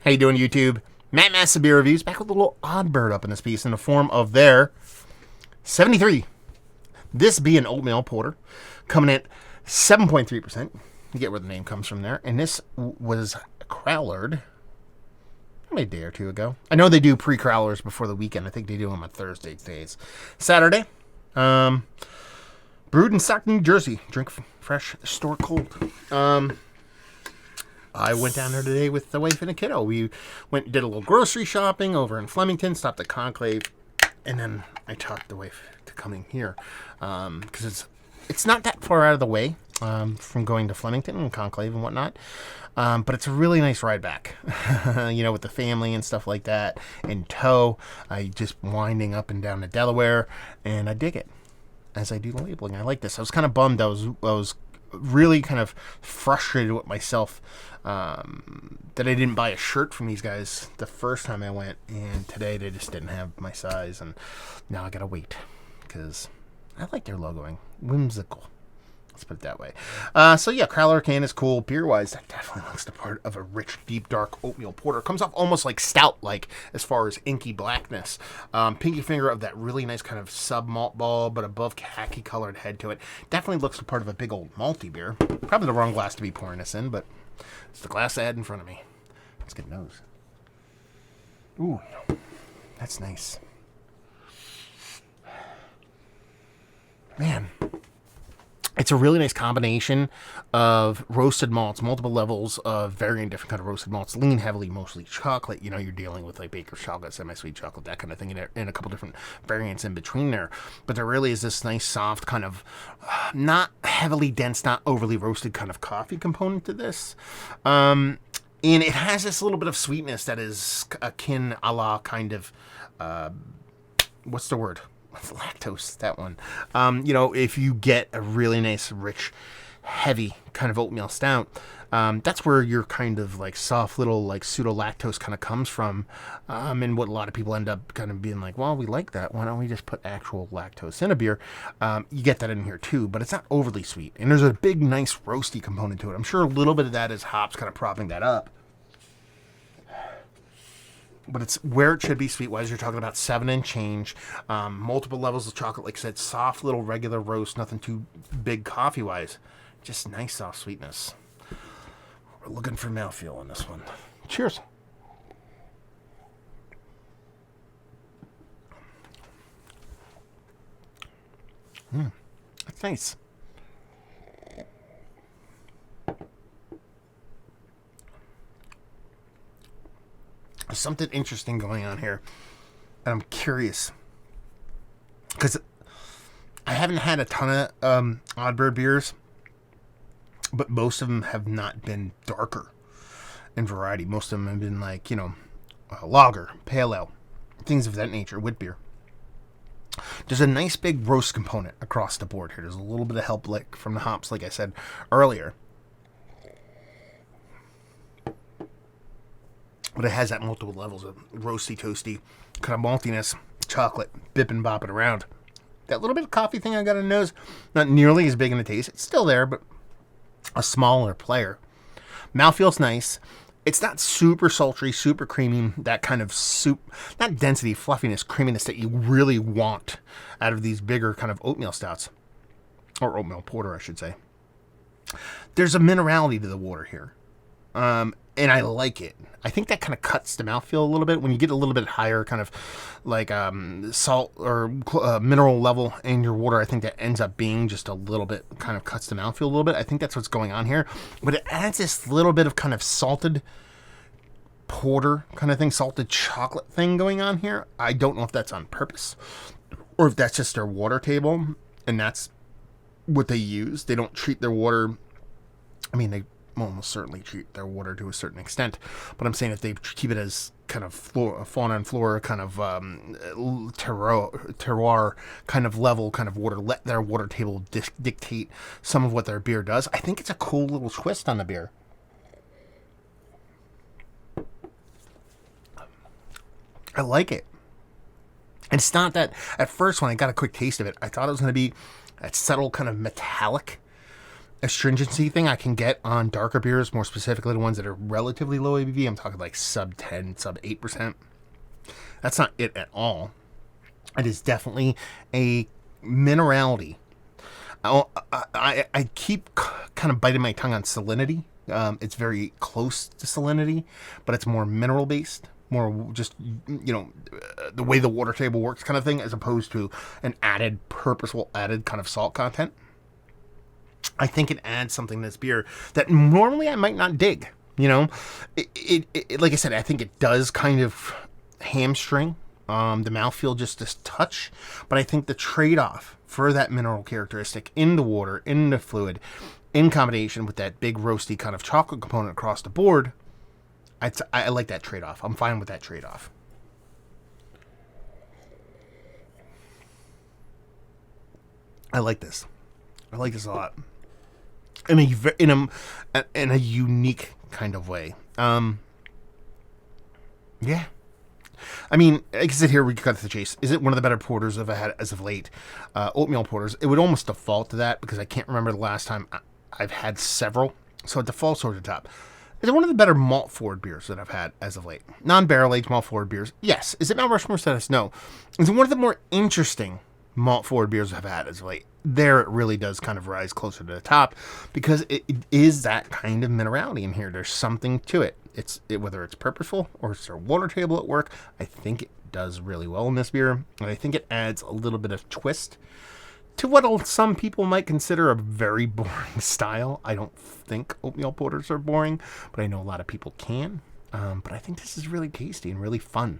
How you doing, YouTube? Matt Massa Beer Reviews back with a little odd bird up in this piece in the form of their 73. This being Oatmeal Porter, coming at 7.3%. You get where the name comes from there. And this was crowlered maybe a day or two ago. I know they do pre-crowlers before the weekend. I think they do them on Thursday days. Saturday. Brewed in Stockton, New Jersey. Drink fresh, store cold. I went down there today with the wife and a kiddo. We went and did a little grocery shopping over in Flemington, stopped at Conclave, and then I talked the wife to coming here because it's not that far out of the way from going to Flemington and Conclave and whatnot, but it's a really nice ride back, with the family and stuff like that in tow. I just winding up and down to Delaware, and I dig it as I do the labeling. I like this. I was kind of bummed. I was really kind of frustrated with myself that I didn't buy a shirt from these guys the first time I went, and today they just didn't have my size, and now I gotta wait because I like their logoing. Whimsical. Let's put it that way. So yeah, Crowler can is cool. Beer-wise, that definitely looks the part of a rich, deep, dark oatmeal porter. It comes off almost like stout-like as far as inky blackness. Pinky finger of that really nice kind of sub-malt ball, but above khaki-colored head to it. Definitely looks the part of a big old malty beer. Probably the wrong glass to be pouring this in, but it's the glass I had in front of me. Let's get nose. Ooh, that's nice. Man. It's a really nice combination of roasted malts, multiple levels of varying different kind of roasted malts. Lean heavily, mostly chocolate. You're dealing with like Baker's chocolate, semi-sweet chocolate, that kind of thing, and a couple different variants in between there. But there really is this nice, soft kind of, not heavily dense, not overly roasted kind of coffee component to this. And it has this little bit of sweetness that is akin a la kind of, what's the word? Lactose, that one. If you get a really nice, rich, heavy kind of oatmeal stout, that's where your kind of like soft little like pseudo-lactose kind of comes from. And what a lot of people end up kind of being like, well, we like that. Why don't we just put actual lactose in a beer? You get that in here too, but it's not overly sweet. And there's a big, nice roasty component to it. I'm sure a little bit of that is hops kind of propping that up. But it's where it should be sweet-wise. You're talking about 7 and change. Multiple levels of chocolate. Like I said, soft little regular roast. Nothing too big coffee-wise. Just nice soft sweetness. We're looking for mouthfeel on this one. Cheers. That's nice. There's something interesting going on here, and I'm curious because I haven't had a ton of Oddbird beers, but most of them have not been darker in variety. Most of them have been like lager, pale ale, things of that nature, wit beer. There's a nice big roast component across the board here. There's a little bit of help like from the hops, like I said earlier. But it has that multiple levels of roasty, toasty, kind of maltiness, chocolate, bipping, bopping around. That little bit of coffee thing I got in the nose, not nearly as big in the taste. It's still there, but a smaller player. Mouthfeel's nice. It's not super sultry, super creamy, that kind of soup, not density, fluffiness, creaminess that you really want out of these bigger kind of oatmeal stouts. Or oatmeal porter, I should say. There's a minerality to the water here. And I like it. I think that kind of cuts the mouthfeel a little bit. When you get a little bit higher kind of like salt or mineral level in your water, I think that ends up being just a little bit, kind of cuts the mouthfeel a little bit. I think that's what's going on here. But it adds this little bit of kind of salted porter kind of thing, salted chocolate thing going on here. I don't know if that's on purpose or if that's just their water table and that's what they use. They don't treat their water, they almost certainly treat their water to a certain extent, but I'm saying if they keep it as kind of fauna and flora kind of terroir kind of level kind of water, let their water table dictate some of what their beer does. I think it's a cool little twist on the beer. I like it. And it's not that, at first when I got a quick taste of it, I thought it was going to be that subtle kind of metallic astringency thing I can get on darker beers, more specifically the ones that are relatively low ABV. I'm talking like sub 10, sub 8%. That's not it at all. It is definitely a minerality. I keep kind of biting my tongue on salinity. It's very close to salinity, but it's more mineral based, more just, the way the water table works kind of thing, as opposed to an purposeful added kind of salt content. I think it adds something to this beer that normally I might not dig. It like I said, I think it does kind of hamstring the mouthfeel just a touch, but I think the trade-off for that mineral characteristic in the water, in the fluid, in combination with that big roasty kind of chocolate component across the board, I like that trade-off. I'm fine with that trade-off. I like this. I like this a lot. In a unique kind of way. Yeah. I mean, like I said, here we cut to the chase. Is it one of the better porters I've had as of late? Oatmeal porters. It would almost default to that because I can't remember the last time I've had several. So it defaults towards the top. Is it one of the better malt forward beers that I've had as of late? Non-barrel aged malt forward beers. Yes. Is it Mount Rushmore status? No. Is it one of the more interesting malt forward beers I've had as of late? There it really does kind of rise closer to the top because it is that kind of minerality in here. There's something to it. Whether it's purposeful or it's their water table at work, I think it does really well in this beer. And I think it adds a little bit of twist to what some people might consider a very boring style. I don't think oatmeal porters are boring, but I know a lot of people can. But I think this is really tasty and really fun.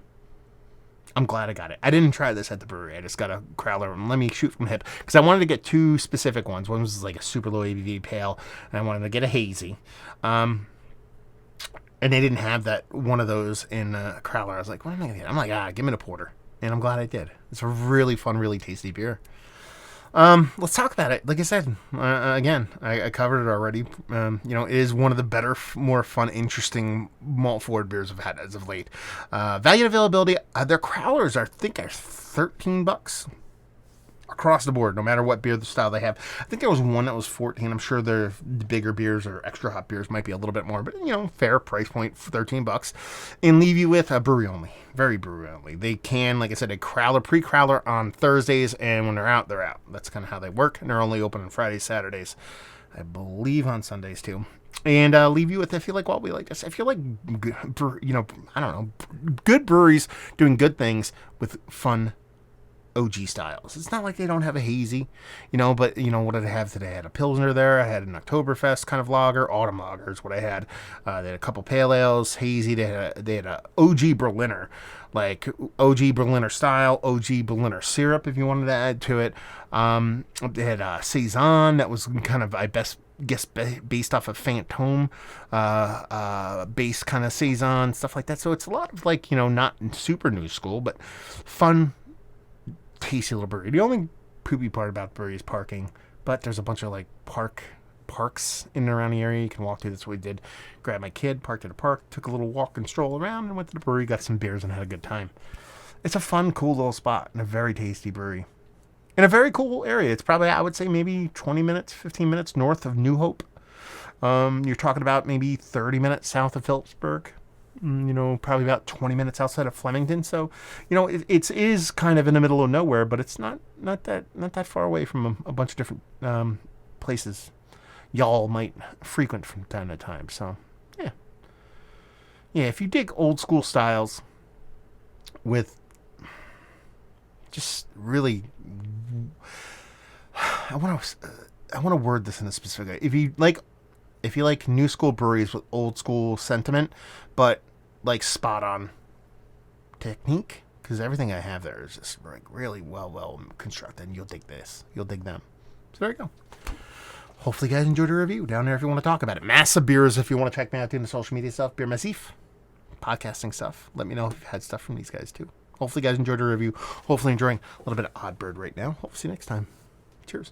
I'm glad I got it. I didn't try this at the brewery. I just got a crowler and let me shoot from the hip because I wanted to get two specific ones. One was like a super low ABV pale, and I wanted to get a hazy. And they didn't have that one of those in crowler. I was like, what am I gonna get? I'm like, give me a porter, and I'm glad I did. It's a really fun, really tasty beer. Let's talk about it. Like I said, again, I covered it already. It is one of the better, more fun, interesting malt forward beers I've had as of late. Value and availability, their crowlers are $13 across the board, no matter what beer the style they have. I think there was one that was 14. I'm sure the bigger beers or extra hot beers might be a little bit more, but fair price point for $13. And leave you with a brewery only, very brewery only. They can, like I said, a pre-crowler on Thursdays, and when they're out, they're out. That's kind of how they work, and they're only open on Fridays, Saturdays, I believe on Sundays too. And leave you with, if you like what we like this, if you like, I don't know, good breweries doing good things with fun OG styles. It's not like they don't have a hazy, but what did I have today? I had a Pilsner there. I had an Oktoberfest kind of lager. Autumn lager is what I had. They had a couple pale ales, hazy. They had a OG Berliner, like OG Berliner style, OG Berliner syrup if you wanted to add to it. They had a Saison that was kind of, I guess based off of Phantom base kind of Saison, stuff like that. So it's a lot of not super new school, but fun, tasty little brewery. The only poopy part about the brewery is parking, but there's a bunch of parks in and around the area you can walk to. That's what we did. Grabbed my kid, parked at a park, took a little walk and stroll around, and went to the brewery, got some beers, and had a good time. It's a fun, cool little spot and a very tasty brewery in a very cool area. It's probably, I would say, maybe 20 minutes, 15 minutes north of New Hope. You're talking about maybe 30 minutes south of Phillipsburg. Probably about 20 minutes outside of Flemington. So, it is kind of in the middle of nowhere, but it's not that far away from a bunch of different places y'all might frequent from time to time. So, yeah. If you dig old school styles with just really, I want to word this in a specific way. If you like new school breweries with old school sentiment, but spot on technique, because everything I have there is just really well constructed, and you'll dig this. You'll dig them. So there you go. Hopefully you guys enjoyed the review. Down there if you want to talk about it. Massive Beers if you want to check me out doing the social media stuff. Beer Massif. Podcasting stuff. Let me know if you've had stuff from these guys too. Hopefully you guys enjoyed the review. Hopefully enjoying a little bit of Odd Bird right now. Hope to see you next time. Cheers.